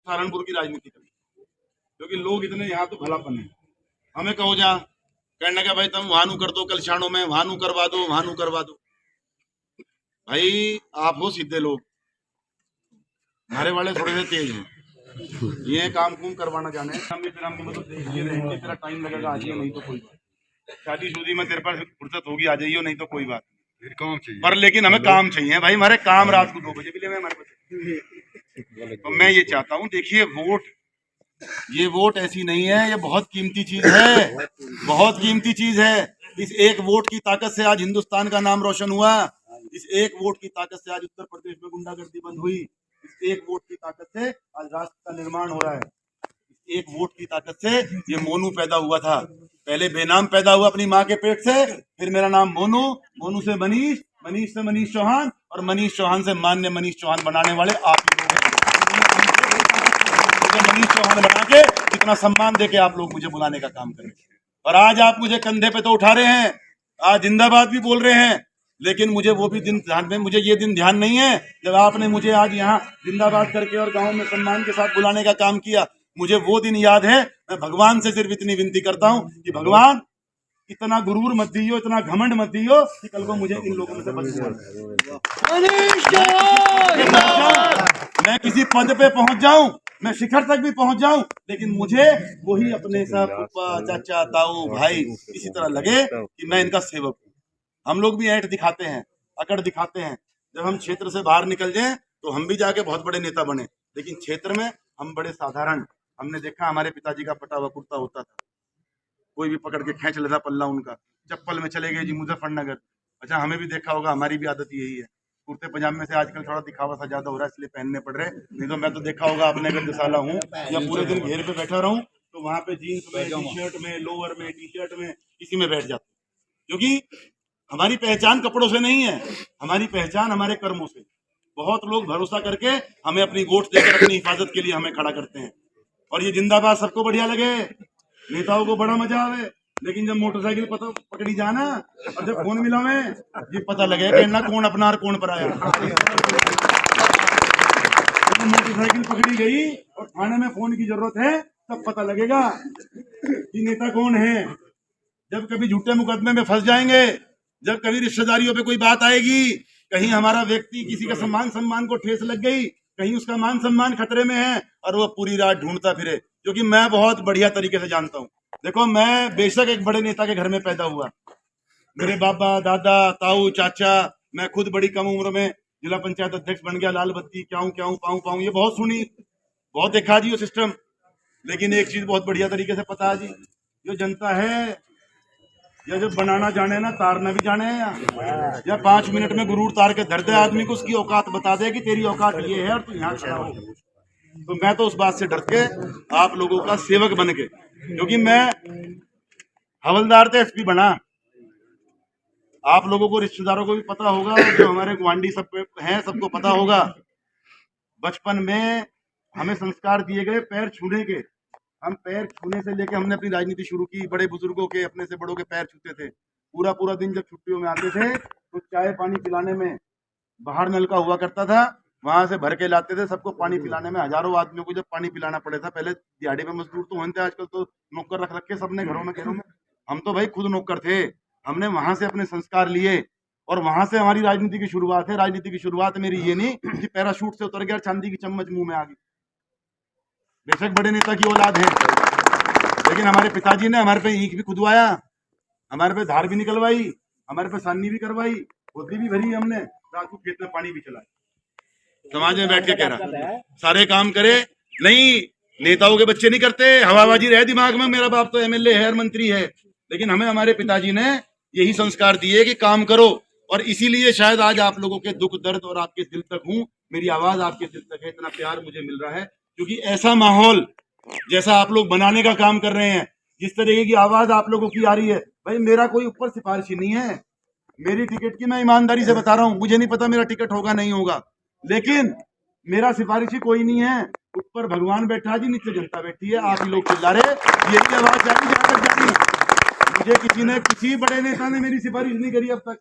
सहारनपुर की राजनीति करें, क्योंकि लोग इतने यहाँ तो भलापन है। हमें कहो जा कहने का भाई तुम वहां कर दो, कलशाणों में वहां करवा दो, वहां करवा दो। भाई आप हो सीधे लोग, हमारे वाले थोड़े से तेज हैं, ये काम कुम करवाना जाने। हम भी फिर हम मतलब देखिए रहेंगे, तेरा टाइम लगेगा, आ जाइए, नहीं तो कोई बात। शादी में तेरे पास फुर्सत होगी, आ जाइए, नहीं तो कोई बात। काम चाहिए पर लेकिन हमें काम चाहिए भाई, हमारे काम रात को 2 बजे भी ले हमारे पास। तो मैं ये चाहता हूँ, देखिए ये वोट ऐसी नहीं है, ये बहुत कीमती चीज है, बहुत कीमती चीज है। इस एक वोट की ताकत से आज हिंदुस्तान का नाम रोशन हुआ। इस एक वोट की ताकत से आज उत्तर प्रदेश में गुंडागर्दी बंद हुई। इस एक वोट की ताकत से आज राष्ट्र का निर्माण हो रहा है। इस एक वोट की ताकत से ये मोनू पैदा हुआ था, पहले बेनाम पैदा हुआ अपनी माँ के पेट से, फिर मेरा नाम मोनू, मोनू से मनीष, मनीष से मनीष चौहान, और मनीष चौहान से मान्य मनीष चौहान बनाने वाले आप ही लोग हैं। मनीष चौहान बना के कितना सम्मान देके आप लोग मुझे बुलाने का काम कर रहे हैं, और आज आप मुझे कंधे पे तो उठा रहे हैं, आज जिंदाबाद भी बोल रहे हैं, लेकिन मुझे वो भी दिन ध्यान में, मुझे ये दिन ध्यान नहीं है जब आपने मुझे आज यहाँ जिंदाबाद करके और गांव में सम्मान के साथ बुलाने का काम किया। मुझे वो दिन याद है। मैं भगवान से सिर्फ इतनी विनती करता हूँ कि भगवान इतना गुरूर मत दियो, इतना घमंड मत दियो कि कल को मुझे इन लोगों में से मैं किसी पद पे पहुंच जाऊं, मैं शिखर तक भी पहुंच जाऊं, लेकिन मुझे वही अपने सब पापा, चाचा, ताऊ, भाई इसी तरह लगे कि मैं इनका सेवक हूँ। हम लोग भी ऐंठ दिखाते हैं, अकड़ दिखाते हैं। जब हम क्षेत्र से बाहर निकल जाएं तो हम भी जाके बहुत बड़े नेता बने, लेकिन क्षेत्र में हम बड़े साधारण। हमने देखा हमारे पिताजी का पटा हुआ कुर्ता होता था, कोई भी पकड़ के खींच लेता पल्ला उनका, चप्पल में चले गए जी मुजफ्फरनगर। अच्छा, हमें भी देखा होगा, हमारी भी आदत यही है। कुर्ते पजामे से आजकल थोड़ा दिखावा सा ज्यादा हो रहा है, इसलिए पहनने पड़ रहे। नहीं तो मैं तो देखा होगा, अपने अगर जसाला हूँ या पूरे दिन घेर पे बैठा रहूं तो वहां पे जीन्स में, टी शर्ट में, लोअर में, टी शर्ट में, इसी में बैठ जाता, क्योंकि हमारी पहचान कपड़ों से नहीं है, हमारी पहचान हमारे कर्मों से। बहुत लोग भरोसा करके हमें अपनी वोट देकर अपनी हिफाजत के लिए हमें खड़ा करते हैं, और ये जिंदाबाद सबको बढ़िया लगे, नेताओं को बड़ा मजा आवे, लेकिन जब मोटरसाइकिल पकड़ी जाना और जब फोन मिला में ये पता लगे कि ना कौन अपना और कौन पराया। जब मोटरसाइकिल पकड़ी गई और थाने में फोन की जरूरत है, तब पता लगेगा कि नेता कौन है। जब कभी झूठे मुकदमे में फंस जाएंगे, जब कभी रिश्तेदारियों पे कोई बात आएगी, कहीं हमारा व्यक्ति किसी का सम्मान को ठेस लग गई, कहीं उसका मान सम्मान खतरे में है, और वो पूरी रात ढूंढता फिरे। क्योंकि मैं बहुत बढ़िया तरीके से जानता हूँ, देखो मैं बेशक एक बड़े नेता के घर में पैदा हुआ, मेरे बाबा, दादा, ताऊ, चाचा, मैं खुद बड़ी कम उम्र में जिला पंचायत अध्यक्ष बन गया, लाल बत्ती क्या हूँ पाऊँ, ये बहुत सुनी, बहुत देखा जी वो सिस्टम। लेकिन एक चीज बहुत बढ़िया तरीके से पता है जी, जो जनता है या जो बनाना जाने ना, तारना भी जाने, या 5 मिनट में गुरूर तार के धर दे आदमी को, उसकी औकात बता दे कि तेरी औकात ये है और तू यहाँ खड़ा हो। तो मैं तो उस बात से डर के आप लोगों का सेवक बन के, क्योंकि मैं हवलदार थे, एसपी बना। आप लोगों को, रिश्तेदारों को भी पता होगा, जो हमारे गुआंढी सब हैं सबको पता होगा, बचपन में हमें संस्कार दिए गए पैर छूने के। हम पैर छूने से लेके हमने अपनी राजनीति शुरू की, बड़े बुजुर्गों के, अपने से बड़ों के पैर छूते थे। पूरा दिन जब छुट्टियों में आते थे तो चाय पानी पिलाने में, बाहर नल का हुआ करता था, वहां से भर के लाते थे, सबको पानी पिलाने में हजारों आदमियों को जब पानी पिलाना पड़े था। पहले दिहाड़ी में मजदूर तो होते थे, आजकल तो नौकर रख रखे सबने घरों में। हम तो भाई खुद नौकर थे, हमने वहां से अपने संस्कार लिए, और वहां से हमारी राजनीति की शुरुआत है। राजनीति की शुरुआत मेरी ये नहीं कि पैराशूट से उतर गया, चांदी की चम्मच मुंह में आ गई। बेशक बड़े नेता की औलाद है, लेकिन हमारे पिताजी ने हमारे पे ईंख भी खुदवाया, हमारे पे धार भी निकलवाई, हमारे पे सानी भी करवाई, होती भी भरी हमने, रात को खेत में पानी भी चलाया। समाज में बैठ के कह रहा सारे काम करे, नहीं नेताओं के बच्चे नहीं करते, हवाबाजी रहे दिमाग में, मेरा बाप तो एमएलए है, मंत्री है, लेकिन हमें हमारे पिताजी ने यही संस्कार दिए कि काम करो। और इसीलिए शायद आज आप लोगों के दुख दर्द और आपके दिल तक हूं, मेरी आवाज आपके दिल तक है, इतना प्यार मुझे मिल रहा है, क्योंकि ऐसा माहौल जैसा आप लोग बनाने का काम कर रहे हैं, जिस तरीके की आवाज आप लोगों की आ रही है, भाई मेरा कोई ऊपर सिफारिशी नहीं है, मेरी टिकट की मैं ईमानदारी से बता रहा हूं, मुझे नहीं पता मेरा टिकट होगा नहीं होगा, लेकिन मेरा सिफारिशी कोई नहीं है, ऊपर भगवान बैठा जी, नीचे जनता बैठी है, आप ही लोग चिल्ला रहे, यही आवाज जाएगी जहां तक जानी। मुझे किसी बड़े नेता ने मेरी सिफारिश नहीं करी अब तक,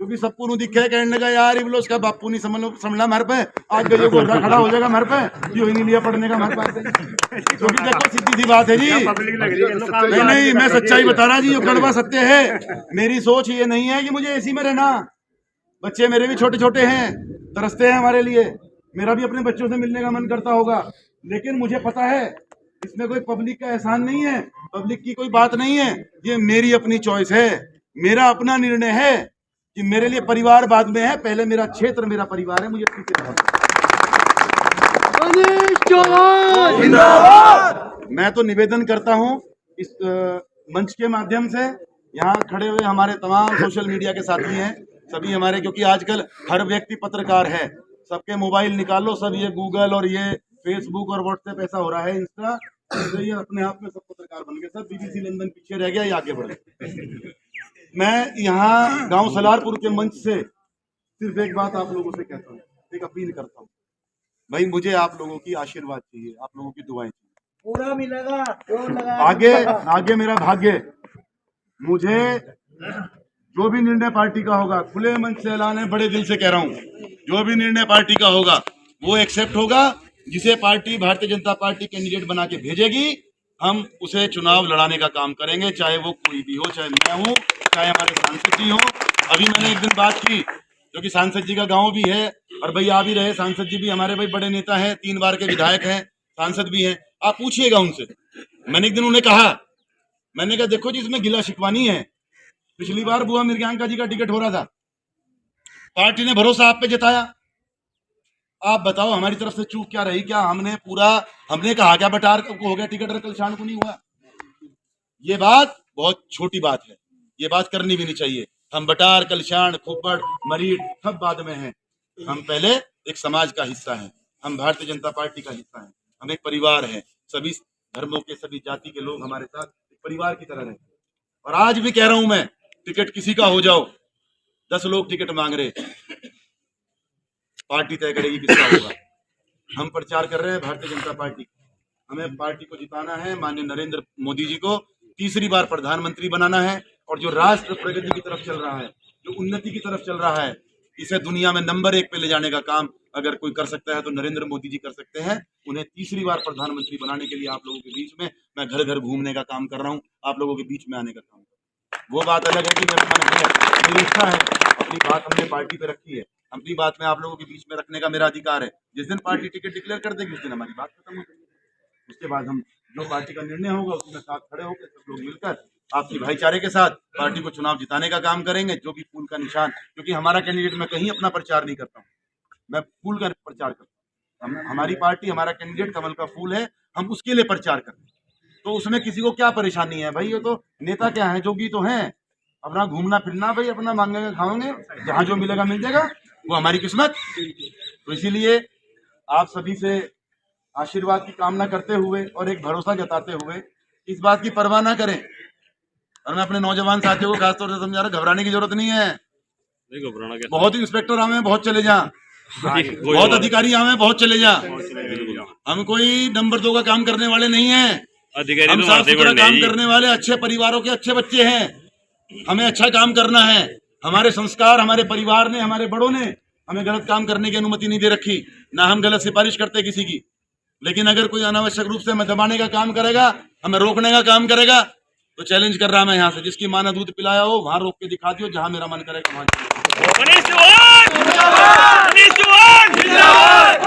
क्योंकि सबको नु दिखे कहने लगा यार ये बोलो उसका बापू नहीं समझला मार पे आज गई गोरा खड़ा हो जाएगा मार पे यो ही नहीं लिया पढ़ने का मार पे। क्योंकि देखो सीधी सी बात है जी, नहीं मैं सच्चाई बता रहा जी, ये कड़वा सत्य है। मेरी सोच ये नहीं है कि मुझे एसी में रहना, बच्चे मेरे भी छोटे छोटे हैं, तरसते हैं हमारे लिए, मेरा भी अपने बच्चों से मिलने का मन करता होगा, लेकिन मुझे पता है इसमें कोई पब्लिक का एहसान नहीं है, पब्लिक की कोई बात नहीं है, ये मेरी अपनी चॉइस है, मेरा अपना निर्णय है कि मेरे लिए परिवार बाद में है, पहले मेरा क्षेत्र मेरा परिवार है। मुझे मैं तो निवेदन करता हूं इस मंच के माध्यम से, यहाँ खड़े हुए हमारे तमाम सोशल मीडिया के साथी हैं सभी हमारे, क्योंकि आजकल हर व्यक्ति पत्रकार है, सबके मोबाइल निकालो, सब ये गूगल और ये फेसबुक और व्हाट्सएप ऐसा हो रहा है, इंस्टा, तो ये अपने आप में सब पत्रकार बन गए, सब बीबीसी लंदन पीछे रह गया, ये आगे बढ़ गए। मैं यहाँ गांव सलारपुर के मंच से सिर्फ एक बात आप लोगों से कहता हूँ, एक अपील करता हूँ, भाई मुझे आप लोगों की आशीर्वाद चाहिए, आप लोगों की दुआएं चाहिए, पूरा मिलेगा, आगे मेरा भाग्य, मुझे जो भी निर्णय पार्टी का होगा, खुले मंच से ऐलान है, बड़े दिल से कह रहा हूँ, जो भी निर्णय पार्टी का होगा वो एक्सेप्ट होगा, जिसे party Bharatiya Janata party candidate बना के भेजेगी, हम उसे चुनाव लड़ाने का काम करेंगे, चाहे वो कोई भी हो, चाहे मैं हूँ, चाहे हमारे सांसद जी हो। अभी मैंने एक दिन बात की, क्योंकि सांसद जी का गांव भी है और भाई आ भी रहे, सांसद जी भी हमारे भाई बड़े नेता हैं, 3 बार के विधायक हैं, सांसद भी हैं, आप पूछिएगा उनसे। मैंने एक दिन उन्हें कहा, मैंने कहा देखो जी इसमें गिला शिकवानी है, पिछली बार बुआ मिर्ग्यांका जी का टिकट हो रहा था, पार्टी ने भरोसा आप पे जताया, आप बताओ हमारी तरफ से चूक क्या रही, क्या हमने कहा क्या बटार को हो गया टिकट और कलशान को नहीं हुआ? ये बात बहुत छोटी बात है, ये बात करनी भी नहीं चाहिए। हम बटार, कलशान, खोपड़, मरीट सब बाद में हैं, हम पहले एक समाज का हिस्सा हैं, हम भारतीय जनता पार्टी का हिस्सा हैं, हम एक परिवार है, सभी धर्मों के सभी जाति के लोग हमारे साथ एक परिवार की तरह रहते हैं। और आज भी कह रहा हूं मैं, टिकट किसी का हो जाओ, 10 लोग टिकट मांग रहे, पार्टी तय करेगी किसका होगा। हम प्रचार कर रहे हैं भारतीय जनता पार्टी, हमें पार्टी को जिताना है, माननीय नरेंद्र मोदी जी को तीसरी बार प्रधानमंत्री बनाना है, और जो राष्ट्र प्रगति की तरफ चल रहा है, जो उन्नति की तरफ चल रहा है, इसे दुनिया में नंबर 1 पे ले जाने का काम अगर कोई कर सकता है तो नरेंद्र मोदी जी कर सकते हैं। उन्हें तीसरी बार प्रधानमंत्री बनाने के लिए आप लोगों के बीच में मैं घर घर घूमने का काम कर रहा हूँ, आप लोगों के बीच में आने का काम कर रहा हूँ। वो बात अलग है कि मेरा मन है, मेरी इच्छा है, अपनी बात हमने पार्टी पे रखी है, अपनी बात में आप लोगों के बीच में रखने का मेरा अधिकार है। जिस दिन पार्टी टिकट डिक्लेयर कर देगी उस दिन हमारी बात खत्म हो जाएगी, उसके बाद हम जो पार्टी का निर्णय होगा उसमें साथ खड़े होकर सब लोग मिलकर आपसी भाईचारे के साथ पार्टी को चुनाव जिताने का काम करेंगे। जो भी फूल का निशान, क्योंकि हमारा कैंडिडेट, मैं कहीं अपना प्रचार नहीं करता हूँ, मैं फूल का प्रचार करता हूँ, हमारी पार्टी, हमारा कैंडिडेट कमल का फूल है, हम उसके लिए प्रचार करते हैं। तो उसमें किसी को क्या परेशानी है भाई, ये तो नेता क्या है, जोगी तो हैं, अपना घूमना फिरना भाई, अपना मांगेंगे खाओगे, जहाँ जो मिलेगा मिल जाएगा, वो हमारी किस्मत। तो इसीलिए आप सभी से आशीर्वाद की कामना करते हुए और एक भरोसा जताते हुए इस बात की परवाह ना करें, और मैं अपने नौजवान साथियों को खासतौर से समझा रहा, घबराने की जरूरत नहीं है, बहुत इंस्पेक्टर आवे बहुत चले जा, बहुत अधिकारी आवे बहुत चले जा, हम कोई नंबर 2 का काम करने वाले नहीं हैं, हम साफ सुथरा काम करने वाले अच्छे परिवारों के अच्छे बच्चे हैं, हमें अच्छा काम करना है। हमारे संस्कार, हमारे परिवार ने, हमारे बड़ों ने हमें गलत काम करने की अनुमति नहीं दे रखी, ना हम गलत सिफारिश करते किसी की, लेकिन अगर कोई अनावश्यक रूप से हमें दबाने का काम करेगा, हमें रोकने का काम करेगा, तो चैलेंज कर रहा मैं यहाँ से, जिसकी माँ ने दूध पिलाया हो वहां रोक के दिखा दियो, जहां मेरा मन करेगा वहां।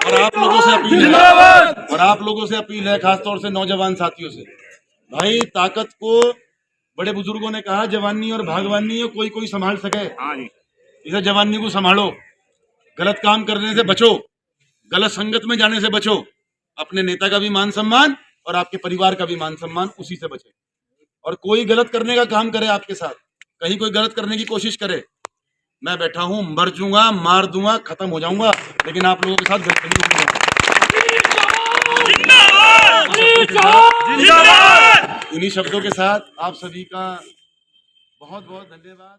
और आप लोगों से अपील है, और आप लोगों से अपील है, खासतौर से नौजवान साथियों से, भाई ताकत को बड़े बुजुर्गों ने कहा जवानी और भागवानी कोई कोई संभाल सके, इसे जवानी को संभालो, गलत काम करने से बचो, गलत संगत में जाने से बचो, अपने नेता का भी मान सम्मान और आपके परिवार का भी मान सम्मान, उसी से बचे। और कोई गलत करने का काम करे आपके साथ, कहीं कोई गलत करने की कोशिश करे, मैं बैठा हूं, मर जाऊंगा, मार दूंगा, खत्म हो जाऊंगा, लेकिन आप लोगों के साथ गलत नहीं करूंगा। इन्हीं शब्दों के साथ आप सभी का बहुत बहुत धन्यवाद।